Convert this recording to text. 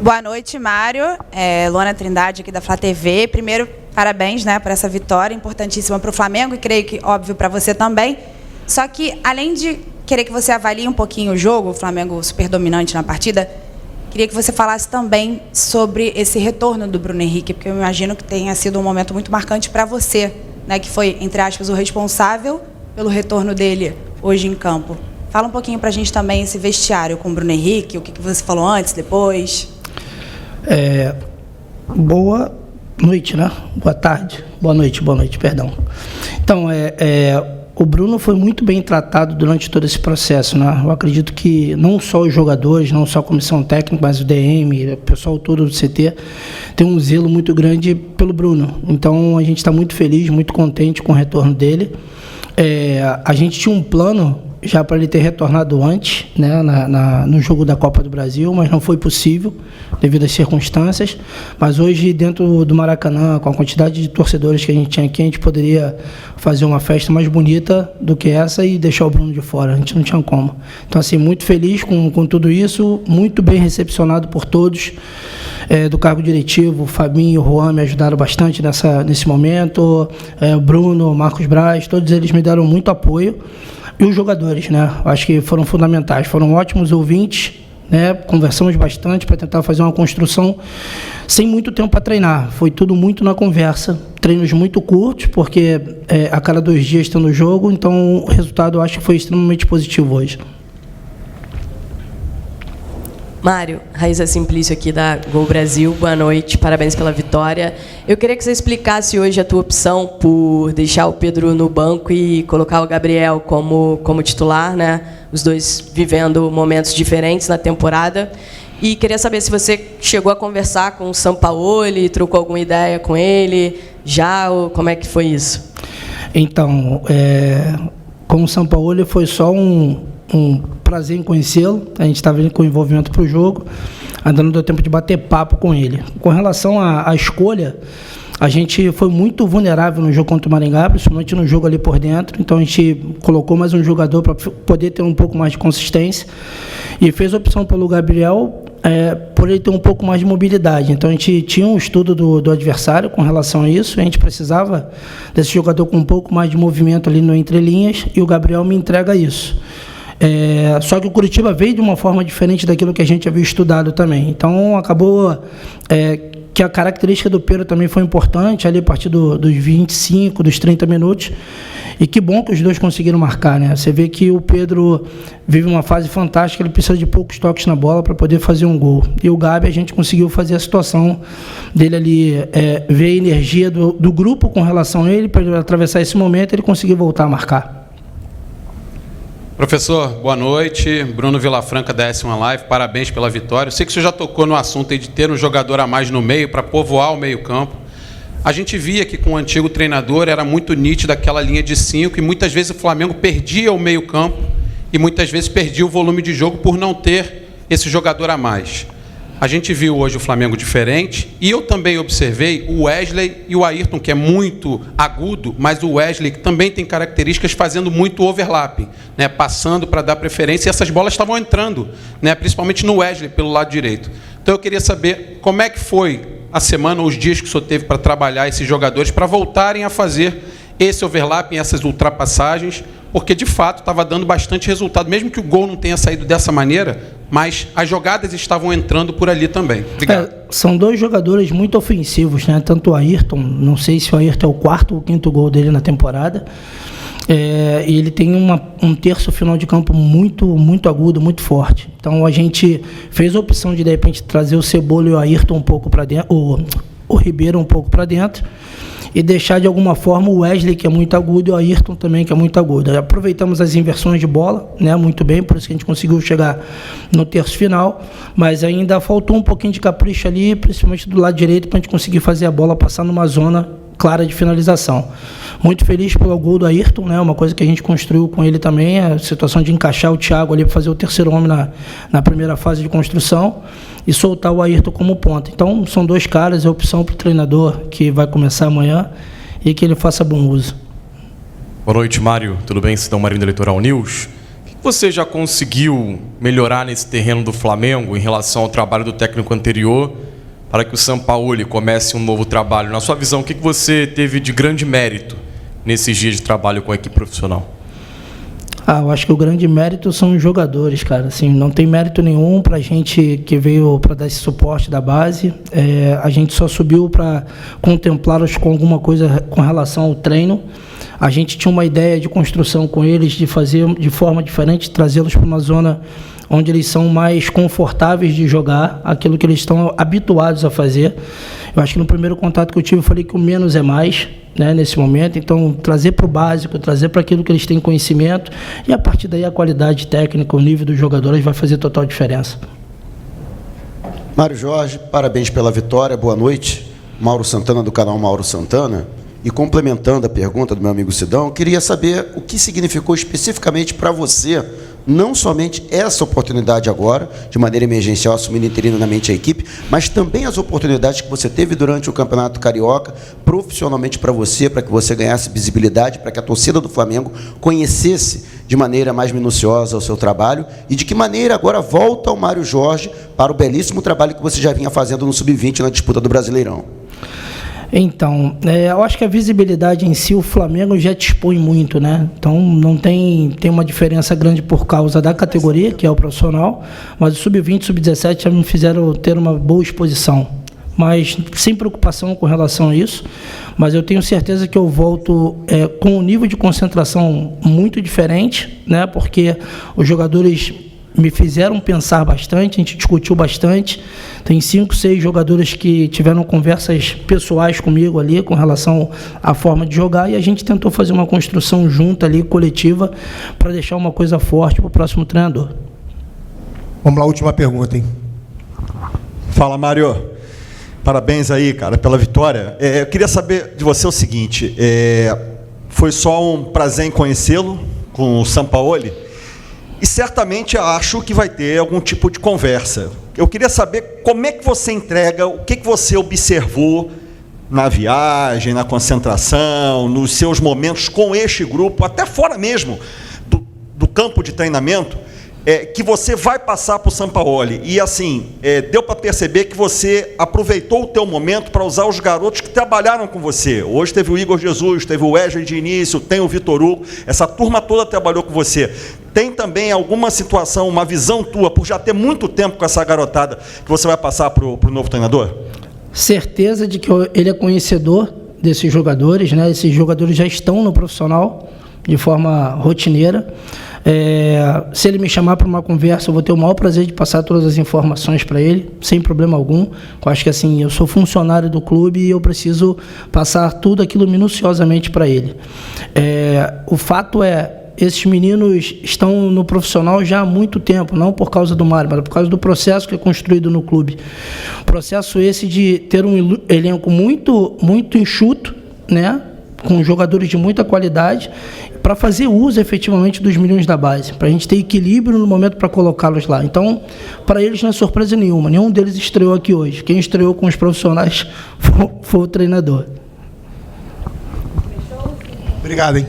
Boa noite, Mário. Luana Trindade, aqui da Flá TV. Primeiro, parabéns, né, por essa vitória importantíssima para o Flamengo e creio que, óbvio, para você também. Só que, além de querer que você avalie um pouquinho o jogo, o Flamengo super dominante na partida, queria que você falasse também sobre esse retorno do Bruno Henrique, porque eu imagino que tenha sido um momento muito marcante para você, né, que foi, entre aspas, o responsável pelo retorno dele hoje em campo. Fala um pouquinho para a gente também esse vestiário com o Bruno Henrique, o que você falou antes, depois. Boa noite, né? Boa tarde. Boa noite, perdão. Então, o Bruno foi muito bem tratado durante todo esse processo, né? Eu acredito que não só os jogadores, não só a comissão técnica, mas o DM, o pessoal todo do CT, tem um zelo muito grande pelo Bruno. Então, a gente está muito feliz, muito contente com o retorno dele. A gente tinha um plano já para ele ter retornado antes, né, no jogo da Copa do Brasil, mas não foi possível devido às circunstâncias. Mas hoje, dentro do Maracanã, com a quantidade de torcedores que a gente tinha aqui, a gente poderia fazer uma festa mais bonita do que essa e deixar o Bruno de fora. A gente não tinha como. Então, assim, muito feliz com tudo isso, muito bem recepcionado por todos do cargo diretivo. O Fabinho e o Juan me ajudaram bastante nesse momento, o Bruno, o Marcos Braz, todos eles me deram muito apoio. E os jogadores, né? Acho que foram fundamentais, foram ótimos ouvintes, né? Conversamos bastante para tentar fazer uma construção sem muito tempo para treinar. Foi tudo muito na conversa, treinos muito curtos, porque a cada 2 dias tendo jogo, então o resultado eu acho que foi extremamente positivo hoje. Mário, Raíssa Simplício aqui da Gol Brasil, boa noite, parabéns pela vitória. Eu queria que você explicasse hoje a tua opção por deixar o Pedro no banco e colocar o Gabriel como titular, né? Os dois vivendo momentos diferentes na temporada. E queria saber se você chegou a conversar com o Sampaoli, trocou alguma ideia com ele, ou como é que foi isso? Então, com o Sampaoli foi só um prazer em conhecê-lo. A gente estava com envolvimento para o jogo, ainda não deu tempo de bater papo com ele. Com relação à escolha, a gente foi muito vulnerável no jogo contra o Maringá, principalmente no jogo ali por dentro, então a gente colocou mais um jogador para poder ter um pouco mais de consistência e fez a opção pelo Gabriel por ele ter um pouco mais de mobilidade. Então a gente tinha um estudo do adversário com relação a isso, a gente precisava desse jogador com um pouco mais de movimento ali no entrelinhas e o Gabriel me entrega isso. Só que o Curitiba veio de uma forma diferente daquilo que a gente havia estudado também. Então, acabou que a característica do Pedro também foi importante, ali a partir dos 25, dos 30 minutos. E que bom que os dois conseguiram marcar, né? Você vê que o Pedro vive uma fase fantástica, ele precisa de poucos toques na bola para poder fazer um gol. E o Gabi, a gente conseguiu fazer a situação dele ali, ver a energia do grupo com relação a ele, para ele atravessar esse momento e ele conseguir voltar a marcar. Professor, boa noite. Bruno Vilafranca da S1 Live, parabéns pela vitória. Eu sei que o senhor já tocou no assunto aí de ter um jogador a mais no meio para povoar o meio-campo. A gente via que com o antigo treinador era muito nítido aquela linha de 5 e muitas vezes o Flamengo perdia o meio-campo e muitas vezes perdia o volume de jogo por não ter esse jogador a mais. A gente viu hoje o Flamengo diferente e eu também observei o Wesley e o Ayrton, que é muito agudo, mas o Wesley que também tem características fazendo muito overlapping, né, passando para dar preferência, e essas bolas estavam entrando, né, principalmente no Wesley pelo lado direito. Então eu queria saber como é que foi a semana ou os dias que o senhor teve para trabalhar esses jogadores para voltarem a fazer esse overlapping, essas ultrapassagens, porque de fato estava dando bastante resultado, mesmo que o gol não tenha saído dessa maneira, mas as jogadas estavam entrando por ali também. Obrigado. São dois jogadores muito ofensivos, né? Tanto o Ayrton, não sei se o Ayrton é o 4º ou 5º gol dele na temporada, e ele tem um terço final de campo muito, muito agudo, muito forte. Então a gente fez a opção de repente trazer o Cebola e o Ayrton um pouco para dentro, o Ribeiro um pouco para dentro, e deixar de alguma forma o Wesley, que é muito agudo, e o Ayrton também, que é muito agudo. Aproveitamos as inversões de bola, né, muito bem, por isso que a gente conseguiu chegar no terço final, mas ainda faltou um pouquinho de capricho ali, principalmente do lado direito, para a gente conseguir fazer a bola passar numa zona clara de finalização. Muito feliz pelo gol do Ayrton, né, uma coisa que a gente construiu com ele também, a situação de encaixar o Thiago ali para fazer o terceiro homem na primeira fase de construção e soltar o Ayrton como ponta. Então, são dois caras, é opção para o treinador que vai começar amanhã e que ele faça bom uso. Boa noite, Mário. Tudo bem? Cidão Marinho do Eleitoral News. Você já conseguiu melhorar nesse terreno do Flamengo em relação ao trabalho do técnico anterior para que o Sampaoli comece um novo trabalho? Na sua visão, o que você teve de grande mérito nesses dias de trabalho com a equipe profissional? Eu acho que o grande mérito são os jogadores, cara. Assim, não tem mérito nenhum para a gente que veio para dar esse suporte da base. A gente só subiu para contemplá-los com alguma coisa com relação ao treino. A gente tinha uma ideia de construção com eles, de fazer de forma diferente, trazê-los para uma zona onde eles são mais confortáveis de jogar, aquilo que eles estão habituados a fazer. Eu acho que no primeiro contato que eu tive, eu falei que o menos é mais, né, nesse momento. Então, trazer para o básico, trazer para aquilo que eles têm conhecimento, e a partir daí a qualidade técnica, o nível dos jogadores vai fazer total diferença. Mário Jorge, parabéns pela vitória, boa noite. Mauro Santana, do canal Mauro Santana. E complementando a pergunta do meu amigo Sidão, eu queria saber o que significou especificamente para você, não somente essa oportunidade agora, de maneira emergencial, assumindo interinamente a equipe, mas também as oportunidades que você teve durante o Campeonato Carioca, profissionalmente para que você ganhasse visibilidade, para que a torcida do Flamengo conhecesse de maneira mais minuciosa o seu trabalho, e de que maneira agora volta o Mário Jorge para o belíssimo trabalho que você já vinha fazendo no Sub-20 na disputa do Brasileirão. Então, eu acho que a visibilidade em si, o Flamengo já dispõe muito, né? Então, não tem uma diferença grande por causa da categoria, que é o profissional, mas o Sub-20 e Sub-17 já me fizeram ter uma boa exposição. Mas sem preocupação com relação a isso, mas eu tenho certeza que eu volto com um nível de concentração muito diferente, né? Porque os jogadores me fizeram pensar bastante, a gente discutiu bastante. Tem 5, 6 jogadores que tiveram conversas pessoais comigo ali com relação à forma de jogar, e a gente tentou fazer uma construção junta ali, coletiva, para deixar uma coisa forte para o próximo treinador. Vamos lá, última pergunta, hein? Fala, Mário. Parabéns aí, cara, pela vitória. Eu queria saber de você o seguinte, foi só um prazer em conhecê-lo com o Sampaoli? E certamente acho que vai ter algum tipo de conversa. Eu queria saber como é que você entrega, o que você observou na viagem, na concentração, nos seus momentos com este grupo, até fora mesmo do campo de treinamento, que você vai passar para o Sampaoli. E assim, deu para perceber que você aproveitou o teu momento para usar os garotos que trabalharam com você. Hoje teve o Igor Jesus, teve o Wesley de início, tem o Vitor Hugo, essa turma toda trabalhou com você. Tem também alguma situação, uma visão tua, por já ter muito tempo com essa garotada, que você vai passar para o novo treinador? Certeza de que ele é conhecedor desses jogadores, né? Esses jogadores já estão no profissional de forma rotineira. Se ele me chamar para uma conversa, eu vou ter o maior prazer de passar todas as informações para ele, sem problema algum. Eu acho que assim, eu sou funcionário do clube e eu preciso passar tudo aquilo minuciosamente para ele. O fato esses meninos estão no profissional já há muito tempo, não por causa do Mário, mas por causa do processo que é construído no clube. Processo esse de ter um elenco muito, muito enxuto, né? Com jogadores de muita qualidade, para fazer uso efetivamente dos meninos da base, para a gente ter equilíbrio no momento para colocá-los lá. Então, para eles não é surpresa nenhuma, nenhum deles estreou aqui hoje. Quem estreou com os profissionais foi o treinador. Obrigado, hein?